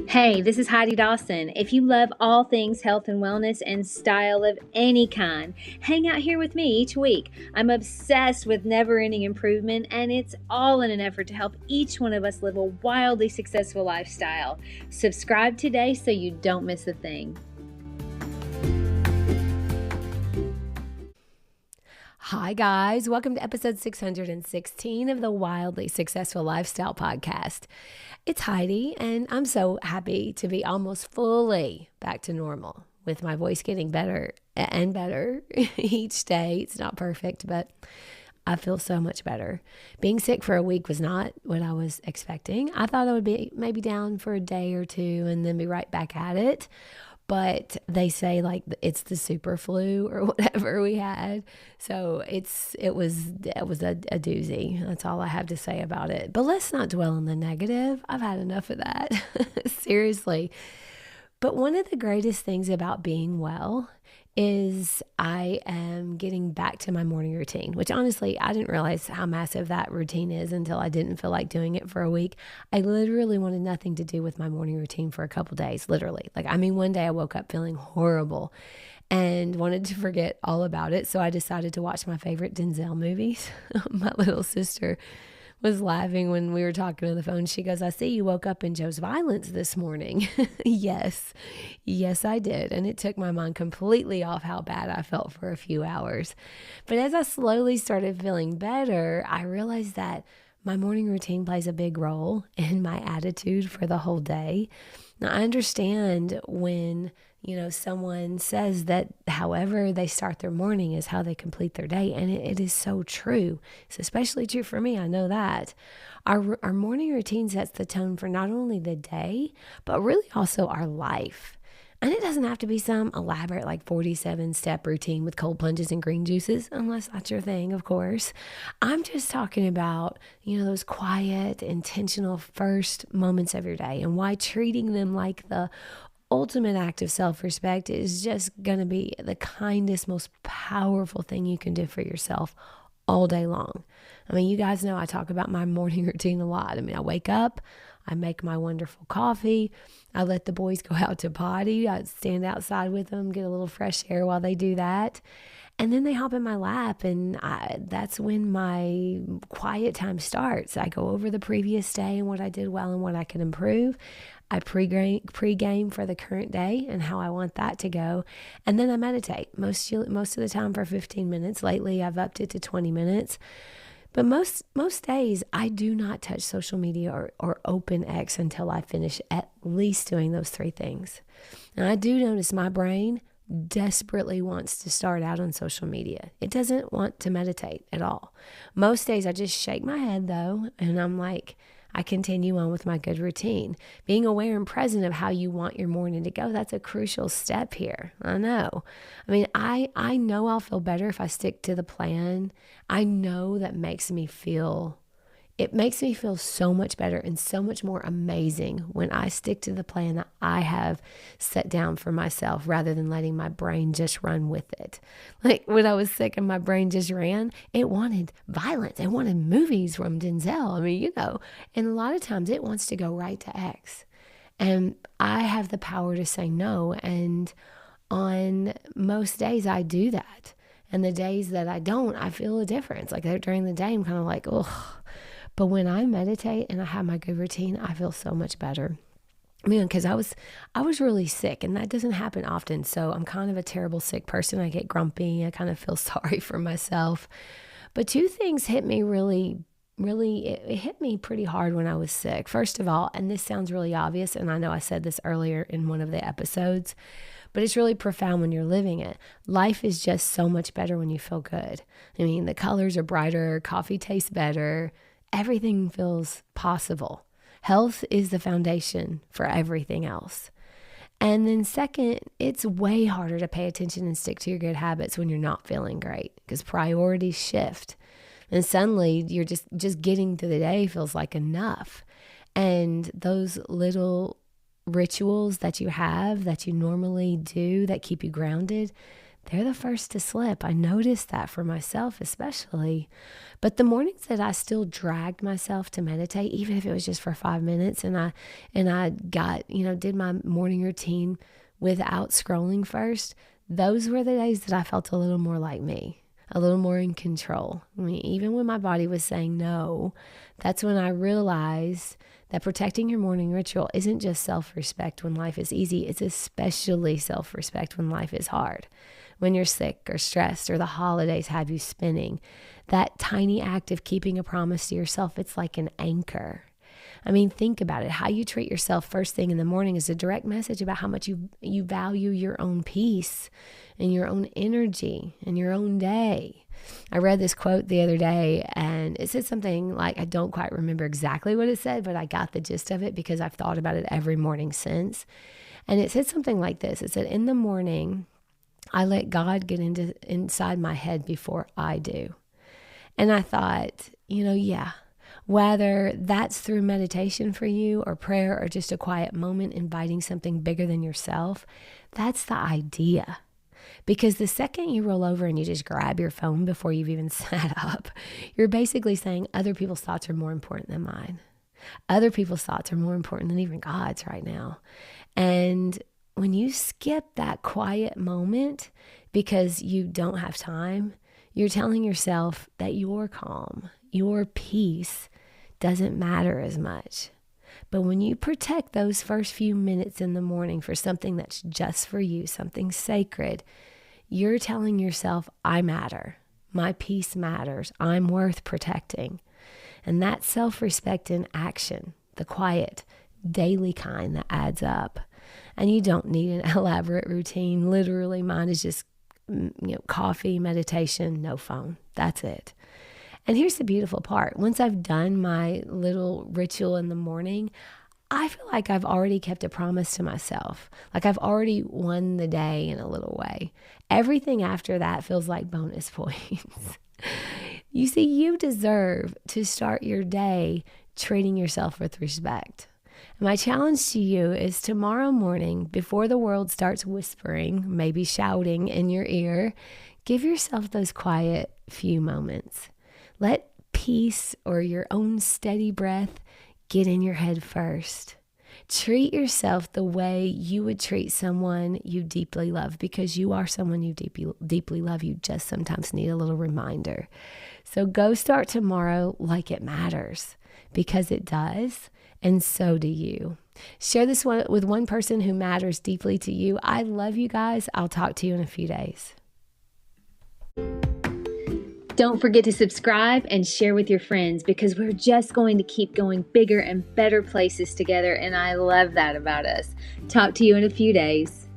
Hey, this is Heidi Dawson. If you love all things health and wellness and style of any kind, hang out here with me each week. I'm obsessed with never-ending improvement, and it's all in an effort to help each one of us live a wildly successful lifestyle. Subscribe today so you don't miss a thing. Hi, guys. Welcome to episode 616 of the Wildly Successful Lifestyle Podcast. It's Heidi, and I'm so happy to be almost fully back to normal with my voice getting better and better each day. It's not perfect, but I feel so much better. Being sick for a week was not what I was expecting. I thought I would be maybe down for a day or two and then be right back at it. But they say like it's the super flu or whatever we had. So it was a doozy. That's all I have to say about it. But let's not dwell on the negative. I've had enough of that. Seriously. But one of the greatest things about being well is I am getting back to my morning routine, which honestly, I didn't realize how massive that routine is until I didn't feel like doing it for a week. I literally wanted nothing to do with my morning routine for a couple days, literally. One day I woke up feeling horrible and wanted to forget all about it. So I decided to watch my favorite Denzel movies. My little sister was laughing when we were talking on the phone. She goes, "I see you woke up in Joe's Violence this morning." Yes, I did. And it took my mind completely off how bad I felt for a few hours. But as I slowly started feeling better, I realized that my morning routine plays a big role in my attitude for the whole day. Now, I understand when someone says that however they start their morning is how they complete their day. And it is so true. It's especially true for me. I know that. Our morning routine sets the tone for not only the day, but really also our life. And it doesn't have to be some elaborate 47-step routine with cold plunges and green juices, unless that's your thing, of course. I'm just talking about, those quiet, intentional first moments of your day and why treating them like the ultimate act of self-respect is just going to be the kindest, most powerful thing you can do for yourself all day long. I mean, you guys know I talk about my morning routine a lot. I mean, I wake up, I make my wonderful coffee, I let the boys go out to potty, I stand outside with them, get a little fresh air while they do that. And then they hop in my lap, and that's when my quiet time starts. I go over the previous day and what I did well and what I can improve. I pre-game for the current day and how I want that to go. And then I meditate most of the time for 15 minutes. Lately, I've upped it to 20 minutes. But most days, I do not touch social media or open X until I finish at least doing those three things. And I do notice my brain desperately wants to start out on social media. It doesn't want to meditate at all. Most days I just shake my head though, and I'm like, I continue on with my good routine. Being aware and present of how you want your morning to go, that's a crucial step here. I know. I mean, I know I'll feel better if I stick to the plan. I know that it makes me feel so much better and so much more amazing when I stick to the plan that I have set down for myself rather than letting my brain just run with it. Like when I was sick and my brain just ran, it wanted violence. It wanted movies from Denzel. I mean, and a lot of times it wants to go right to X. And I have the power to say no. And on most days I do that. And the days that I don't, I feel a difference. Like during the day, I'm kind of like, ugh. But when I meditate and I have my good routine, I feel so much better. I mean, because I was really sick, and that doesn't happen often. So I'm kind of a terrible sick person. I get grumpy. I kind of feel sorry for myself. But two things hit me it hit me pretty hard when I was sick. First of all, and this sounds really obvious, and I know I said this earlier in one of the episodes, but it's really profound when you're living it. Life is just so much better when you feel good. I mean, the colors are brighter, coffee tastes better, everything feels possible. Health is the foundation for everything else. And then second, it's way harder to pay attention and stick to your good habits when you're not feeling great because priorities shift. And suddenly you're just getting through the day feels like enough. And those little rituals that you have that you normally do that keep you grounded, they're the first to slip. I noticed that for myself especially. But the mornings that I still dragged myself to meditate, even if it was just for 5 minutes, and I got, did my morning routine without scrolling first, those were the days that I felt a little more like me, a little more in control. I mean, even when my body was saying no, that's when I realized that protecting your morning ritual isn't just self-respect when life is easy, it's especially self-respect when life is hard. When you're sick or stressed or the holidays have you spinning, that tiny act of keeping a promise to yourself, it's like an anchor. I mean, think about it. How you treat yourself first thing in the morning is a direct message about how much you value your own peace and your own energy and your own day. I read this quote the other day, and it said something like, I don't quite remember exactly what it said, but I got the gist of it because I've thought about it every morning since. And it said something like this. It said, in the morning, I let God get inside my head before I do. And I thought, yeah, whether that's through meditation for you or prayer or just a quiet moment inviting something bigger than yourself, that's the idea. Because the second you roll over and you just grab your phone before you've even sat up, you're basically saying other people's thoughts are more important than mine. Other people's thoughts are more important than even God's right now. And when you skip that quiet moment because you don't have time, you're telling yourself that your calm, your peace doesn't matter as much. But when you protect those first few minutes in the morning for something that's just for you, something sacred, you're telling yourself, I matter. My peace matters. I'm worth protecting. And that's self-respect in action, the quiet, daily kind that adds up. And you don't need an elaborate routine. Literally, mine is just, coffee, meditation, no phone. That's it. And here's the beautiful part. Once I've done my little ritual in the morning, I feel like I've already kept a promise to myself. Like I've already won the day in a little way. Everything after that feels like bonus points. You see, you deserve to start your day treating yourself with respect. And my challenge to you is tomorrow morning, before the world starts whispering, maybe shouting in your ear, give yourself those quiet few moments. Let peace or your own steady breath get in your head first. Treat yourself the way you would treat someone you deeply love, because you are someone you deeply love. You just sometimes need a little reminder. So go start tomorrow like it matters, because it does, and so do you. Share this with one person who matters deeply to you. I love you guys. I'll talk to you in a few days. Don't forget to subscribe and share with your friends, because we're just going to keep going bigger and better places together, and I love that about us. Talk to you in a few days.